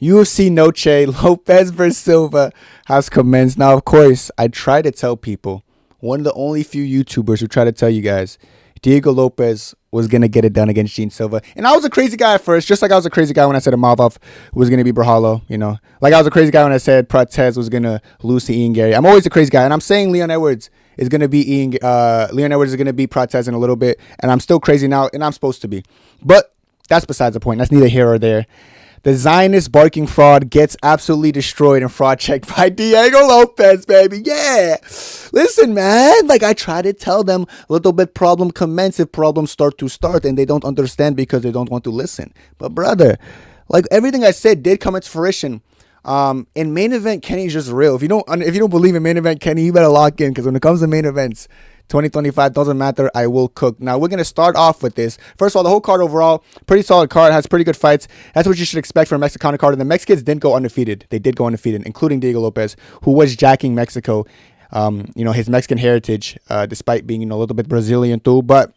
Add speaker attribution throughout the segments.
Speaker 1: UFC Noche, Lopes versus Silva has commenced. Now, of course, I try to tell people, one of the only few YouTubers who try to tell you guys, Diego Lopes was going to get it done against Gene Silva. And I was a crazy guy at first, just like I was a crazy guy when I said Imavov was going to be Brahalo, you know. Like I was a crazy guy when I said Prates was going to lose to Ian Gary. I'm always a crazy guy, and I'm saying Leon Edwards is going to be Leon Edwards is going to be Prates in a little bit, and I'm still crazy now, and I'm supposed to be. But that's besides the point. That's neither here or there. The Zionist barking fraud gets absolutely destroyed in fraud check by Diego Lopes, baby. Yeah. Listen, man. Like, I try to tell them a little bit problem commence if problems start to start, and they don't understand because they don't want to listen. But, brother, like, everything I said did come into fruition. In main event, Kenny's just real. If you don't believe in main event Kenny, you better lock in, because when it comes to main events, 2025 doesn't matter. I will cook. Now, we're going to start off with this. First of all, the whole card overall, pretty solid card. Has pretty good fights. That's what you should expect from a Mexican card. And the Mexicans didn't go undefeated. They did go undefeated, including Diego Lopes, who was jacking Mexico, his Mexican heritage, despite being, a little bit Brazilian too. But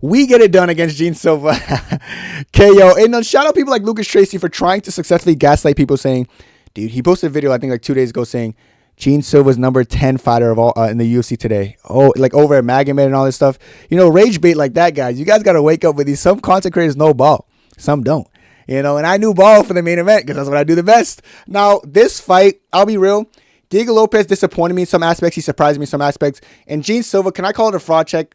Speaker 1: we get it done against Gene Silva. KO. And shout out people like Lucas Tracy for trying to successfully gaslight people, saying, dude, he posted a video, I think like 2 days ago, saying, Gene Silva's number 10 fighter of all in the UFC today. Oh, like over at Magomed and all this stuff. Rage bait like that, guys. You guys got to wake up with these. Some content creators know ball. Some don't. And I knew ball for the main event because that's what I do the best. Now, this fight, I'll be real. Diego Lopes disappointed me in some aspects. He surprised me in some aspects. And Gene Silva, can I call it a fraud check?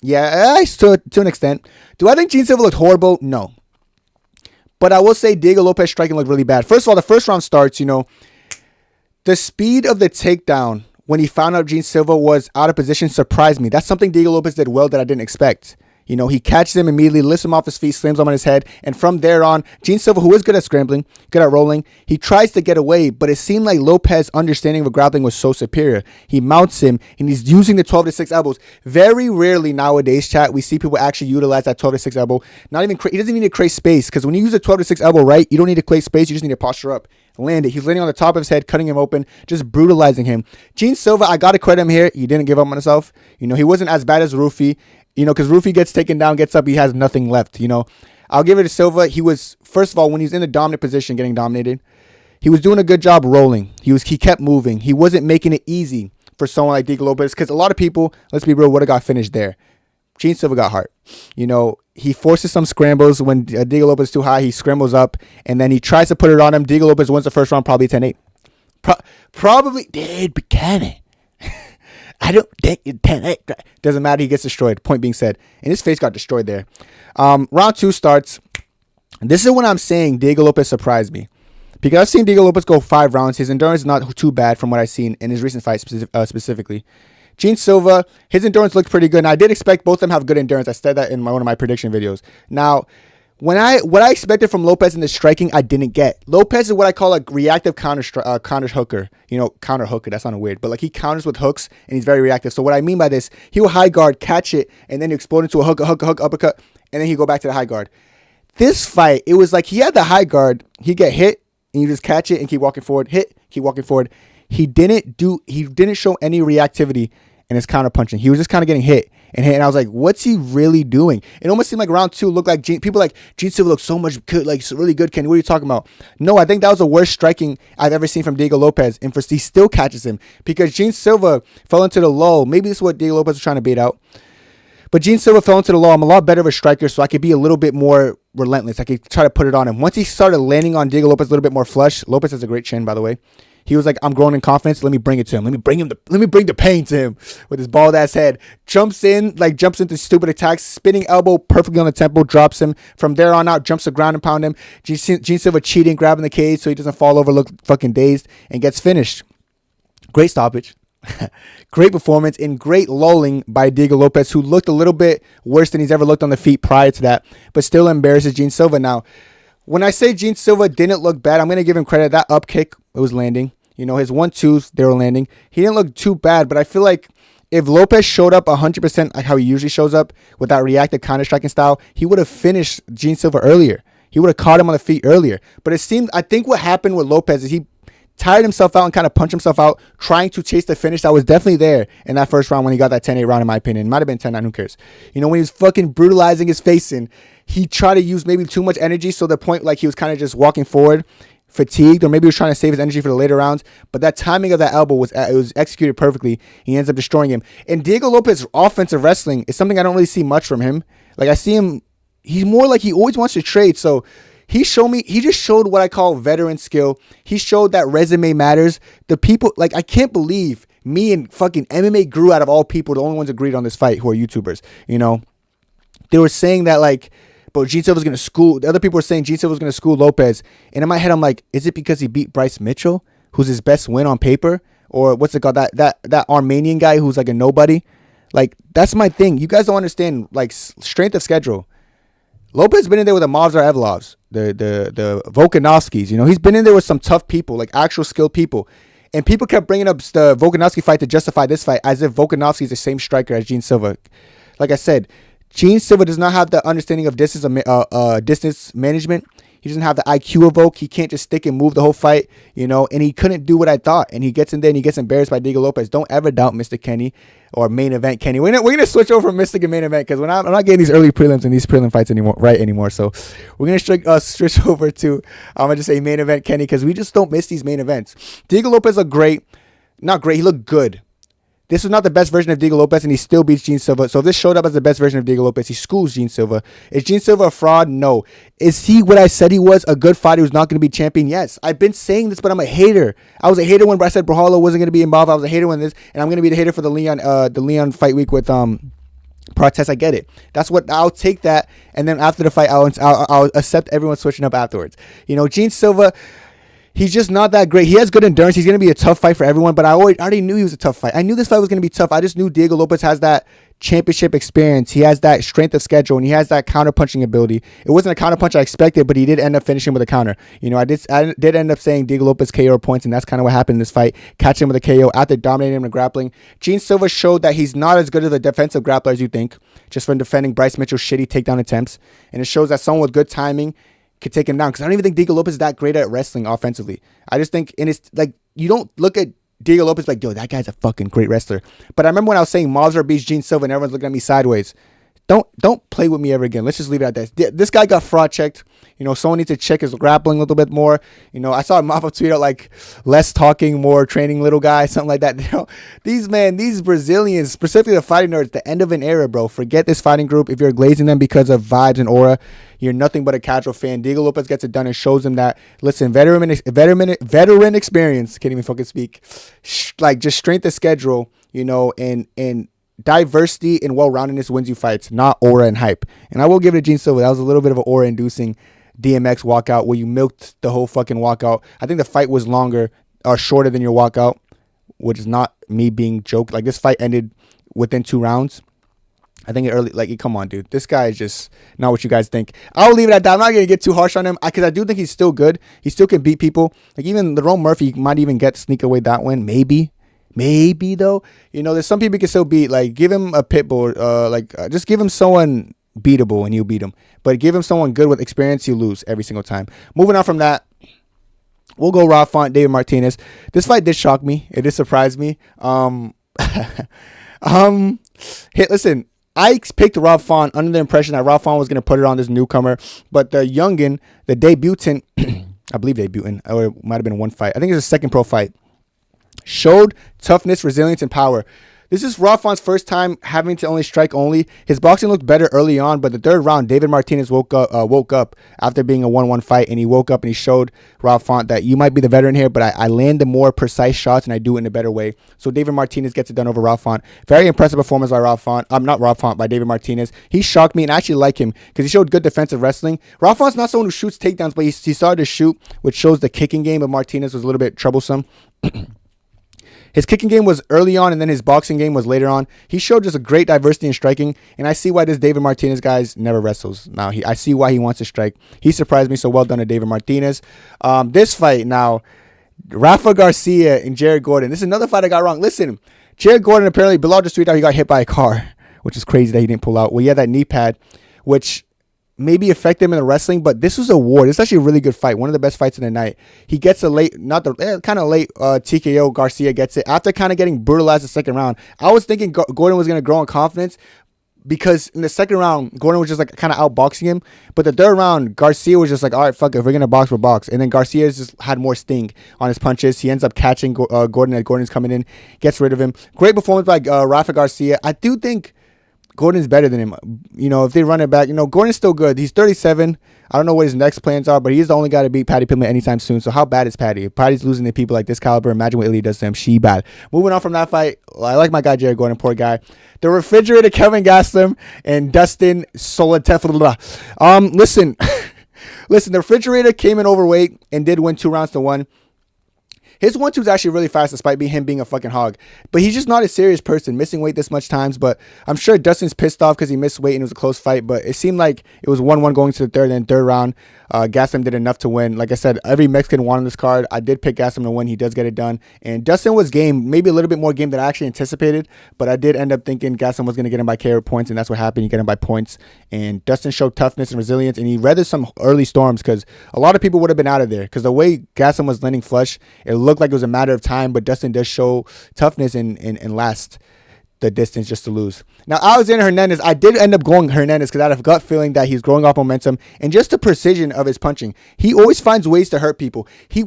Speaker 1: Yeah, to an extent. Do I think Gene Silva looked horrible? No. But I will say Diego Lopes striking looked really bad. First of all, the first round starts, the speed of the takedown when he found out Gene Silva was out of position surprised me. That's something Diego Lopes did well that I didn't expect. He catches him immediately, lifts him off his feet, slams him on his head. And from there on, Gene Silva, who is good at scrambling, good at rolling, he tries to get away, but it seemed like Lopes' understanding of grappling was so superior. He mounts him, and he's using the 12-6 elbows. Very rarely nowadays, chat, we see people actually utilize that 12-6 elbow. He doesn't even need to create space, because when you use a 12-6 elbow right, you don't need to create space, you just need to posture up. Land it. He's landing on the top of his head, cutting him open, just brutalizing him. Gene Silva, I got to credit him here. He didn't give up on himself. He wasn't as bad as Rufy. Because Rufy gets taken down, gets up, he has nothing left. I'll give it to Silva. He was, first of all, when he was in the dominant position, getting dominated, he was doing a good job rolling. He kept moving. He wasn't making it easy for someone like Diego Lopes, because a lot of people, let's be real, would have got finished there. Gene Silva got heart. He forces some scrambles when Diego Lopes is too high. He scrambles up, and then he tries to put it on him. Diego Lopes wins the first round, probably 10-8. Probably did, but can it? I don't think it 10-8. Doesn't matter. He gets destroyed. Point being said. And his face got destroyed there. Round 2 starts. This is when I'm saying Diego Lopes surprised me. Because I've seen Diego Lopes go 5 rounds. His endurance is not too bad from what I've seen in his recent fights specifically. Gene Silva, his endurance looked pretty good. And I did expect both of them to have good endurance. I said that in one of my prediction videos. Now, what I expected from Lopes in the striking, I didn't get. Lopes is what I call a reactive counter hooker. Counter hooker. That sounded weird. But like he counters with hooks, and he's very reactive. So what I mean by this, he will high guard, catch it, and then explode into a hook, uppercut, and then he go back to the high guard. This fight, it was like he had the high guard. He get hit, and you just catch it and keep walking forward. Hit, keep walking forward. He didn't show any reactivity in his counter punching. He was just kind of getting hit. And I was like, what's he really doing? It almost seemed like round 2 looked like people like Gene Silva looks so much good, like really good. Kenny, what are you talking about? No, I think that was the worst striking I've ever seen from Diego Lopes. And he still catches him because Gene Silva fell into the lull. Maybe this is what Diego Lopes was trying to bait out. But Gene Silva fell into the lull. I'm a lot better of a striker, so I could be a little bit more relentless. I could try to put it on him. Once he started landing on Diego Lopes a little bit more flush, Lopes has a great chin, by the way. He was like, I'm growing in confidence. Let me bring it to him. Let me bring the pain to him with his bald ass head. Jumps into stupid attacks, spinning elbow perfectly on the temple, drops him. From there on out, jumps the ground and pound him. Gene Silva cheating, grabbing the cage so he doesn't fall over, look fucking dazed, and gets finished. Great stoppage. Great performance and great lulling by Diego Lopes, who looked a little bit worse than he's ever looked on the feet prior to that, but still embarrasses Gene Silva. Now, when I say Gene Silva didn't look bad, I'm going to give him credit. That up kick, it was landing. His 1-2s, they were landing. He didn't look too bad, but I feel like if Lopes showed up 100% like how he usually shows up with that reactive counter-striking style, he would have finished Gene Silva earlier. He would have caught him on the feet earlier. But I think what happened with Lopes is he tired himself out and kind of punched himself out, trying to chase the finish that was definitely there in that first round when he got that 10-8 round, in my opinion. It might have been 10-9, who cares? You know, when he was fucking brutalizing his face in, he tried to use maybe too much energy, so the point, like, he was kind of just walking forward, fatigued, or maybe he was trying to save his energy for the later rounds. But that timing of that elbow was executed perfectly. He ends up destroying him. And Diego Lopes' offensive wrestling is something I don't really see much from him. Like, I see him, he's more like he always wants to trade. So he just showed what I call veteran skill. He showed that resume matters. The people, like, I can't believe me and fucking MMA Guru, out of all people, the only ones agreed on this fight who are YouTubers. You know, they were saying that, like, but Gene Silva's going to school. The other people were saying Gene Silva's going to school Lopes. And in my head, I'm like, is it because he beat Bryce Mitchell, who's his best win on paper? Or what's it called? That Armenian guy who's like a nobody? Like, that's my thing. You guys don't understand, like, strength of schedule. Lopes has been in there with the Mavzar Evlovs, the Volkanovskis. You know, he's been in there with some tough people, like actual skilled people. And people kept bringing up the Volkanovski fight to justify this fight as if Volkanovski is the same striker as Gene Silva. Like I said, Gene Silva does not have the understanding of distance management. He doesn't have the IQ of Volk. He can't just stick and move the whole fight, you know, and he couldn't do what I thought. And he gets in there and he gets embarrassed by Diego Lopes. Don't ever doubt Mr. Kenny or main event Kenny. We're gonna switch over from Mystic and main event because I'm not getting these early prelims and these prelim fights anymore. So we're gonna switch over to, I'm gonna just say main event Kenny, because we just don't miss these main events. Diego Lopes looked great. Not great. He looked good. This was not the best version of Diego Lopes, and he still beats Gene Silva. So if this showed up as the best version of Diego Lopes, he schools Gene Silva. Is Gene Silva a fraud? No. Is he what I said he was? A good fighter who's not going to be champion? Yes. I've been saying this, but I'm a hater. I was a hater when I said Brawler wasn't going to be involved. I was a hater when this, and I'm going to be the hater for the Leon fight week with Protest. I get it. That's what I'll take that, and then after the fight, I'll accept everyone switching up afterwards. You know, Gene Silva, he's just not that great. He has good endurance. He's going to be a tough fight for everyone, but I already knew he was a tough fight. I knew this fight was going to be tough. I just knew Diego Lopes has that championship experience. He has that strength of schedule, and he has that counter-punching ability. It wasn't a counter-punch I expected, but he did end up finishing with a counter. You know, I did end up saying Diego Lopes KO points, and that's kind of what happened in this fight. Catch him with a KO after dominating him in grappling. Gene Silva showed that he's not as good of a defensive grappler as you think, just from defending Bryce Mitchell's shitty takedown attempts. And it shows that someone with good timing could take him down, because I don't even think Diego Lopes is that great at wrestling offensively. I just think, and it's like, you don't look at Diego Lopes like, yo, that guy's a fucking great wrestler. But I remember when I was saying Mavzar beats Gene Silva and everyone's looking at me sideways. Don't play with me ever again. Let's just leave it at that. This guy got fraud checked. You know, someone needs to check his grappling a little bit more. You know, I saw Mafa tweet out like, less talking, more training, little guy, something like that. You know, these Brazilians, specifically the fighting nerds, the end of an era, bro. Forget this fighting group. If you're glazing them because of vibes and aura, you're nothing but a casual fan. Diego Lopes gets it done and shows him that, listen, veteran experience, can't even fucking speak, like just strength of schedule, you know, and diversity and well-roundedness wins you fights, not aura and hype. And I will give it to Gene Silva. That was a little bit of an aura-inducing DMX walkout where you milked the whole fucking walkout. I think the fight was longer or shorter than your walkout, which is not me being joked. Like, this fight ended within 2 rounds. I think come on, dude. This guy is just not what you guys think. I'll leave it at that. I'm not going to get too harsh on him because I do think he's still good. He still can beat people. Like, even Lerone Murphy might even sneak away that win. Maybe though. You know, there's some people you can still beat. Like, give him a pit bull. Just give him someone beatable and you'll beat him. But give him someone good with experience, you lose every single time. Moving on from that, we'll go Rob Font, David Martinez. This fight did shock me. It did surprise me. Listen, I picked Rob Font under the impression that Rob Font was going to put it on this newcomer. But the youngin, the debutant, I believe debutant, or it might have been one fight. I think it's his second pro fight. Showed toughness, resilience, and power. This is Rob Font's first time having to only strike only. His boxing looked better early on, but the third round, David Martinez woke up after being a 1-1 fight, and he woke up and he showed Rob Font that you might be the veteran here, but I land the more precise shots and I do it in a better way. So David Martinez gets it done over Rob Font. Very impressive performance by Rob Font. By David Martinez. He shocked me, and I actually like him because he showed good defensive wrestling. Rob Font's not someone who shoots takedowns, but he started to shoot, which shows the kicking game of Martinez was a little bit troublesome. His kicking game was early on, and then his boxing game was later on. He showed just a great diversity in striking, and I see why this David Martinez guy never wrestles. Now, I see why he wants to strike. He surprised me, so well done to David Martinez. This fight now, Rafa Garcia and Jared Gordon. This is another fight I got wrong. Listen, Jared Gordon apparently, Bilal just tweeted out he got hit by a car, which is crazy that he didn't pull out. Well, he had that knee pad, which maybe affect him in the wrestling, but this was a war. This is actually a really good fight. One of the best fights of the night. He gets a late, kind of late TKO. Garcia gets it after kind of getting brutalized the second round. I was thinking Gordon was going to grow in confidence because in the second round, Gordon was just like kind of outboxing him. But the third round, Garcia was just like, all right, fuck it. If we're going to box, we'll box. And then Garcia just had more sting on his punches. He ends up catching Gordon as Gordon's coming in, gets rid of him. Great performance by Rafa Garcia. I do think Gordon's better than him. You know, if they run it back, you know, Gordon's still good. He's 37. I don't know what his next plans are, but he's the only guy to beat Paddy Pimblett anytime soon. So how bad is Paddy? If Paddy's losing to people like this caliber, imagine what Ilya does to him. She bad. Moving on from that fight, I like my guy Jared Gordon, poor guy. The refrigerator Kevin Gastelum and Dustin Soliteff. Listen, the refrigerator came in overweight and did win 2-1. His 1-2 is actually really fast despite him being a fucking hog. But he's just not a serious person, missing weight this much times. But I'm sure Dustin's pissed off because he missed weight and it was a close fight. But it seemed like it was 1-1 going to the third, and third round, Gastelum did enough to win. Like I said, every Mexican won on this card. I did pick Gastelum to win. He does get it done. And Dustin was game, maybe a little bit more game than I actually anticipated. But I did end up thinking Gastelum was going to get him by KO points, and that's what happened. He got him by points. And Dustin showed toughness and resilience, and he weathered some early storms because a lot of people would have been out of there. Because the way Gastelum was landing flush, it looked like it was a matter of time, but Dustin does show toughness and last the distance just to lose. Now, Alexander Hernandez, I did end up going Hernandez because I had a gut feeling that he's growing off momentum and just the precision of his punching. He always finds ways to hurt people. He's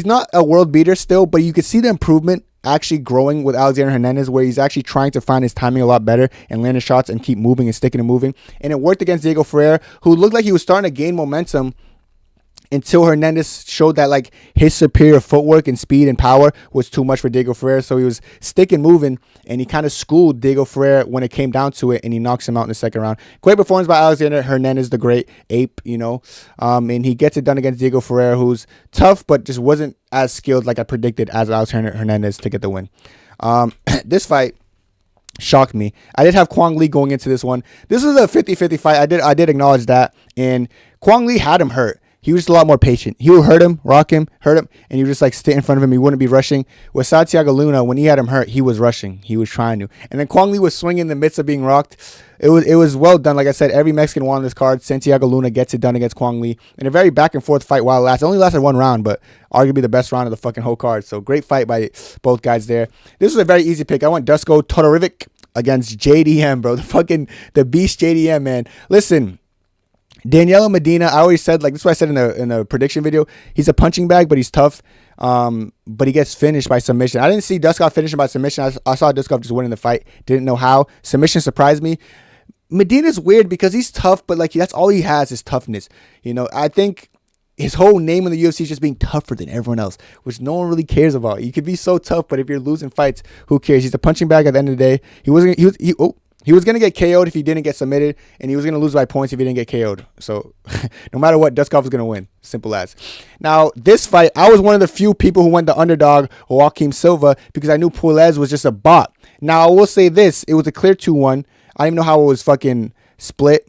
Speaker 1: not a world beater still, but you could see the improvement actually growing with Alexander Hernandez, where he's actually trying to find his timing a lot better and land his shots and keep moving and sticking and moving. And it worked against Diego Ferreira, who looked like he was starting to gain momentum until Hernandez showed that like his superior footwork and speed and power was too much for Diego Ferreira. So he was sticking moving, and he kind of schooled Diego Ferreira when it came down to it, and he knocks him out in the second round. Great performance by Alexander Hernandez, the great ape, you know. And he gets it done against Diego Ferreira, who's tough, but just wasn't as skilled like I predicted as Alexander Hernandez to get the win. This fight shocked me. I did have Kwang Lee going into this one. This was a 50-50 fight. I did acknowledge that. And Kwang Lee had him hurt. He was a lot more patient. He would hurt him, rock him, hurt him, and he would just like stay in front of him. He wouldn't be rushing. With Santiago Luna, when he had him hurt, he was rushing. He was trying to. And then Kwang Lee was swinging in the midst of being rocked. It was well done. Like I said, every Mexican won on this card. Santiago Luna gets it done against Kwang Lee. In a very back and forth fight while it lasted. It only lasted one round, but arguably the best round of the fucking whole card. So great fight by both guys there. This was a very easy pick. I went Dusko Todorovic against JDM, bro. The beast JDM, man. Listen, Daniela Medina, I always said, like, this is what I said in the prediction video. He's a punching bag, but he's tough. But he gets finished by submission. I didn't see Duskov finishing by submission. I saw Duskov just winning the fight. Didn't know how. Submission surprised me. Medina's weird because he's tough, but like that's all he has is toughness. You know, I think his whole name in the UFC is just being tougher than everyone else, which no one really cares about. You could be so tough, but if you're losing fights, who cares? He's a punching bag at the end of the day. He was going to get KO'd if he didn't get submitted, and he was going to lose by points if he didn't get KO'd. So, no matter what, Duskov was going to win. Simple as. Now, this fight, I was one of the few people who went the underdog, Joaquim Silva, because I knew Puelles was just a bot. Now, I will say this. It was a clear 2-1. I don't even know how it was fucking split.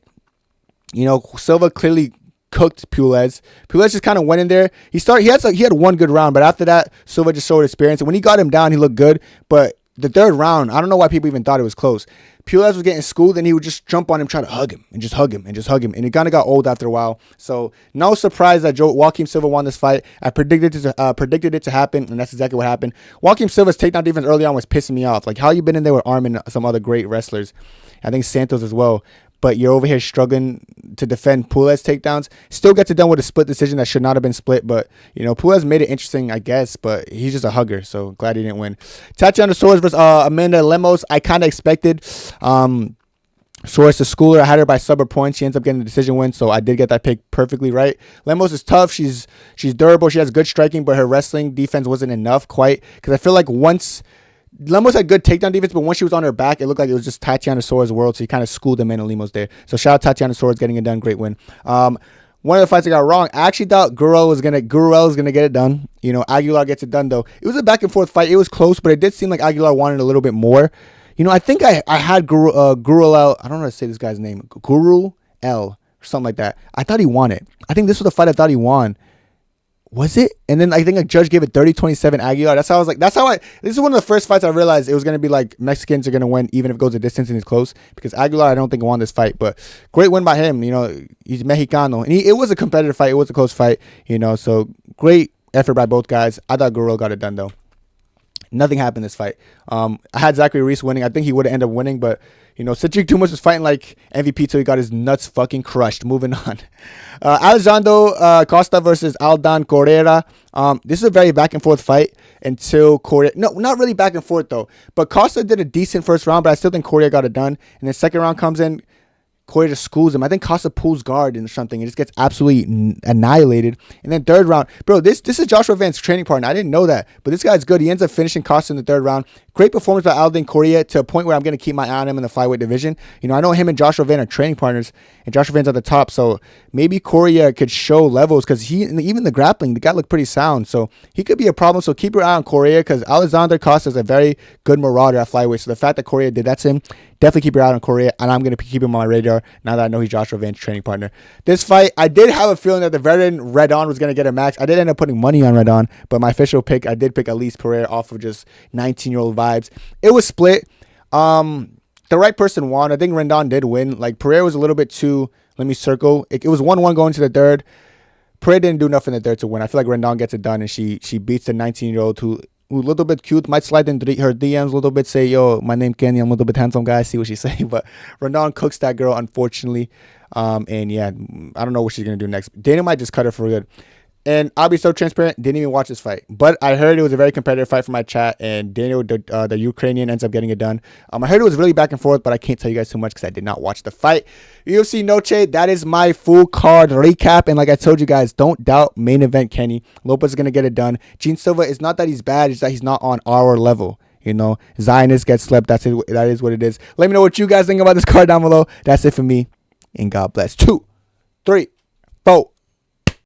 Speaker 1: You know, Silva clearly cooked Puelles. Puelles just kind of went in there. He had one good round, but after that, Silva just showed experience. And when he got him down, he looked good. But the third round, I don't know why people even thought it was close. Puelles was getting schooled, and he would just jump on him, try to hug him, and just hug him, and just hug him. And it kind of got old after a while. So, no surprise that Joaquim Silva won this fight. I predicted it to happen, and that's exactly what happened. Joaquim Silva's takedown defense early on was pissing me off. Like, how you been in there with Arm and some other great wrestlers? I think Santos as well. But you're over here struggling to defend Puelles takedowns. Still gets it done with a split decision that should not have been split. But, you know, Puelles made it interesting, I guess. But he's just a hugger. So glad he didn't win. Tatiana Suarez versus Amanda Lemos. I kind of expected Suarez to school her. I had her by sub points. She ends up getting the decision win. So I did get that pick perfectly right. Lemos is tough. She's durable. She has good striking. But her wrestling defense wasn't enough quite. Because I feel like once Lemos had good takedown defense, but once she was on her back, it looked like it was just Tatiana Suarez's world. So he kind of schooled them in, and Lemos there. So shout out Tatiana Suarez getting it done. Great win. One of the fights I got wrong, I actually thought Gurule was gonna get it done. You know, Aguilar gets it done though. It was a back and forth fight. It was close, but it did seem like Aguilar wanted a little bit more. You know, I think I had Gurule. I don't know how to say this guy's name. Gurule or something like that. I thought he won it. I think this was the fight I thought he won. Was it? And then I think a judge gave it 30-27 Aguilar. That's how I was like, this is one of the first fights I realized it was going to be like Mexicans are going to win even if it goes a distance and it's close, because Aguilar, I don't think won this fight, but great win by him. He's Mexicano, and it was a competitive fight. It was a close fight, so great effort by both guys. I thought Gurule got it done though. Nothing happened in this fight. I had Zachary Reese winning. I think he would have ended up winning, but Cedric Dumas was fighting like MVP till he got his nuts fucking crushed. Moving on. Alexandre Costa versus Aldan Correa. This is a very back and forth fight until Coria. No, not really back and forth though. But Costa did a decent first round, but I still think Coria got it done. And then second round comes in. Coria just schools him. I think Costa pulls guard and something and just gets absolutely annihilated. And then third round, bro, this is Joshua Vance's training partner. I didn't know that, but this guy's good. He ends up finishing Costa in the third round. Great performance by Aldan Coria to a point where I'm going to keep my eye on him in the flyweight division. I know him and Joshua Vance are training partners, and Joshua Vance's at the top, so maybe Coria could show levels because even the grappling, the guy looked pretty sound, so he could be a problem. So keep your eye on Coria because Alexandre Costa is a very good marauder at flyweight. So the fact that Coria did that to him, definitely keep your eye on Coria, and I'm going to keep him on my radar now that I know he's Joshua Vance's training partner. This fight, I did have a feeling that the veteran Rendon was going to get a match. I did end up putting money on Rendon, but my official pick, I did pick Elise Pereira off of just 19-year-old vibes. It was split. The right person won. I think Rendon did win. Like, Pereira was a little bit too, let me circle. It was 1-1 going to the third. Pereira didn't do nothing in the third to win. I feel like Rendon gets it done, and she beats the 19-year-old who a little bit cute, might slide in her DMs a little bit, say, yo, my name Kenny, I'm a little bit handsome guy, see what she's saying. But Rendon cooks that girl, unfortunately. And yeah, I don't know what she's going to do next. Dana might just cut her for good. And I'll be so transparent, didn't even watch this fight. But I heard it was a very competitive fight for my chat, and Daniel, the Ukrainian, ends up getting it done. I heard it was really back and forth, but I can't tell you guys too much because I did not watch the fight. UFC Noche, that is my full card recap. And like I told you guys, don't doubt main event Kenny. Lopes is going to get it done. Gene Silva, is not that he's bad, it's that he's not on our level. Zionist gets slept. That is what it is. Let me know what you guys think about this card down below. That's it for me. And God bless. 2, 3, 4.